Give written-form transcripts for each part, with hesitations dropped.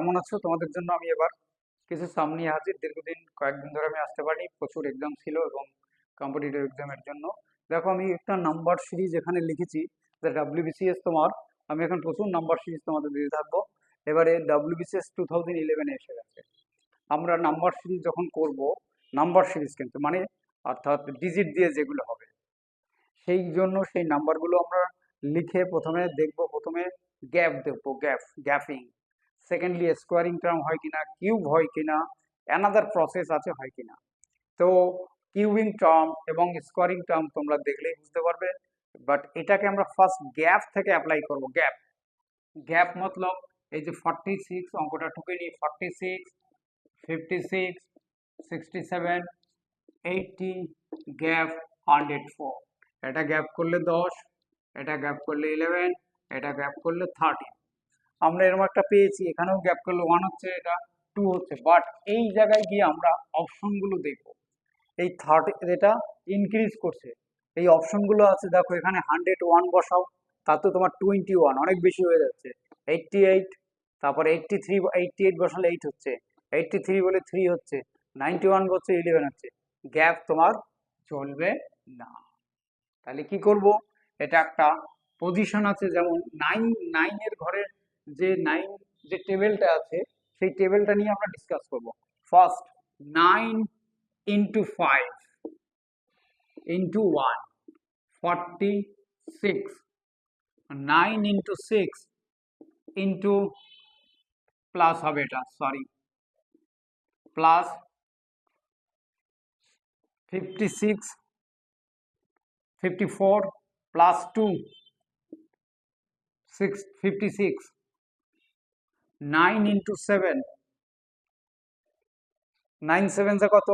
কেমন আছো? তোমাদের জন্য আমি এবার কিছু সাম নিয়ে হাজির। দীর্ঘদিন কয়েকদিন ধরে আমি আসতে পারিনি, প্রচুর এক্সাম ছিল এবং কম্পিটিটিভ এক্সামের জন্য। দেখো, আমি একটা নাম্বার সিরিজ এখানে লিখেছি যে ডাব্লিউবিসিএস তোমার, আমি এখন প্রচুর নাম্বার সিরিজ তোমাদের দিতে থাকবো। এবারে ডাব্লিউবিসিএস 2011 এসে গেছে। আমরা নাম্বার সিরিজ যখন করব, নাম্বার সিরিজ কিন্তু মানে অর্থাৎ ডিজিট দিয়ে যেগুলো হবে, সেই জন্য সেই নাম্বারগুলো আমরা লিখে প্রথমে দেখব, প্রথমে গ্যাপ দেখবো, গ্যাপিং। সেকেন্ডলি স্কোয়ারিং টার্ম হয় কিনা, কিউব হয় কিনা, অ্যানাদার প্রসেস আছে হয় কিনা। তো কিউবিং টার্ম এবং স্কোয়ারিং টার্ম তোমরা দেখলেই বুঝতে পারবে। বাট এটাকে আমরা ফার্স্ট গ্যাপ থেকে অ্যাপ্লাই করব। গ্যাপ গ্যাপ মতলব এই যে 46, অঙ্কটা ঠুকে নিই, 46, 56, 67, 80, গ্যাপ 104। এটা গ্যাপ করলে 10, এটা গ্যাপ করলে 11, এটা গ্যাপ করলে 13। আমরা এরকম একটা পেয়েছি, এখানেও গ্যাপ করলে 1 হচ্ছে, এটা 2 হচ্ছে। বাট এই জায়গায় গিয়ে আমরা অপশনগুলো দেখব। এই 30 এটা ইনক্রিজ করছে, এই অপশনগুলো আছে। দেখো এখানে 101 বসাও, তাতে তোমার 21 অনেক বেশি হয়ে যাচ্ছে। 88, তারপরে 83, 88 বসালে 8 হচ্ছে, 83 বলে 3 হচ্ছে, 91 বলছে 11 হচ্ছে। গ্যাপ তোমার চলবে না। তাহলে কি করব? এটা একটা পজিশন আছে, যেমন 9 এর ঘরে যে 9 যে টেবিলটা আছে, সেই টেবিলটা নিয়ে আমরা ডিসকাস করব। First 9 into 5 into 1, 46। 9 into 6 into plus হবে, এটা সরি প্লাস 56, 54 প্লাস 2, 56। 9 ইন্টু 7, 9 7 কত?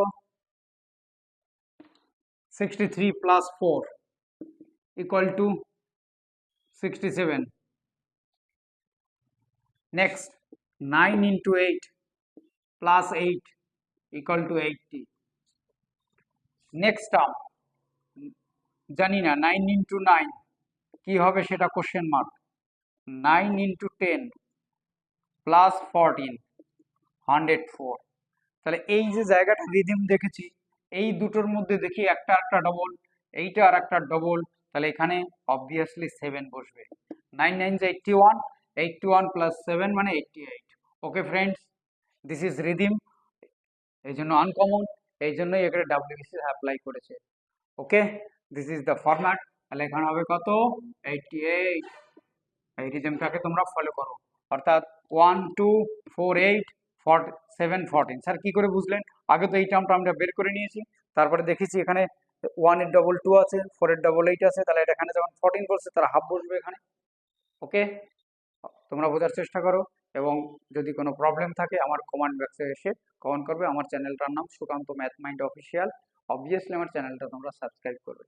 63 plus 4 equal to 67। Next 9 into 8 plus 8 equal to 80। Next term জানি না, 9 ইন্টু 9 কি হবে সেটা কোশ্চেন মার্ক। 9 into 10 plus 14, 104। তাহলে এই যে জায়গাটা রিদিম দেখেছি, এই দুটোর মধ্যে দেখি একটা একটা ডবল, এইটা আর একটা ডবল, তাহলে এখানে অবভিয়াসলি 7 বসবে। 9 9 81, 81 প্লাস 7 মানে 88। Okay friends, this is rhythm, এই জন্য আনকমন, এই জন্যই এখানে ডাব্লিউবিসি অ্যাপ্লাই করেছে। ওকে, দিস ইজ দ্য ফরম্যাট। তাহলে এখানে হবে কত? 88। এই রিদমটাকে তোমরা ফলো করো, অর্থাৎ 1 2 4 8 7 14। স্যার কি করে বুঝলেন? আগে তো এই টার্মটা আমরা বের করে নিয়েছি, তারপরে দেখেছি এখানে 1 এর ডবল 2 আছে, 4 এর ডবল 8 আছে, তাহলে এটা এখানে যখন 14 বলছে তার হাফ বসবে এখানে। ওকে, তোমরা বোঝার চেষ্টা করো, এবং যদি কোনো প্রবলেম থাকে আমার কমেন্ট বক্সে এসে কমেন্ট করবে। আমার চ্যানেলটার নাম Sukanta math mind official. Obviously আমার চ্যানেলটা তোমরা সাবস্ক্রাইব করবে।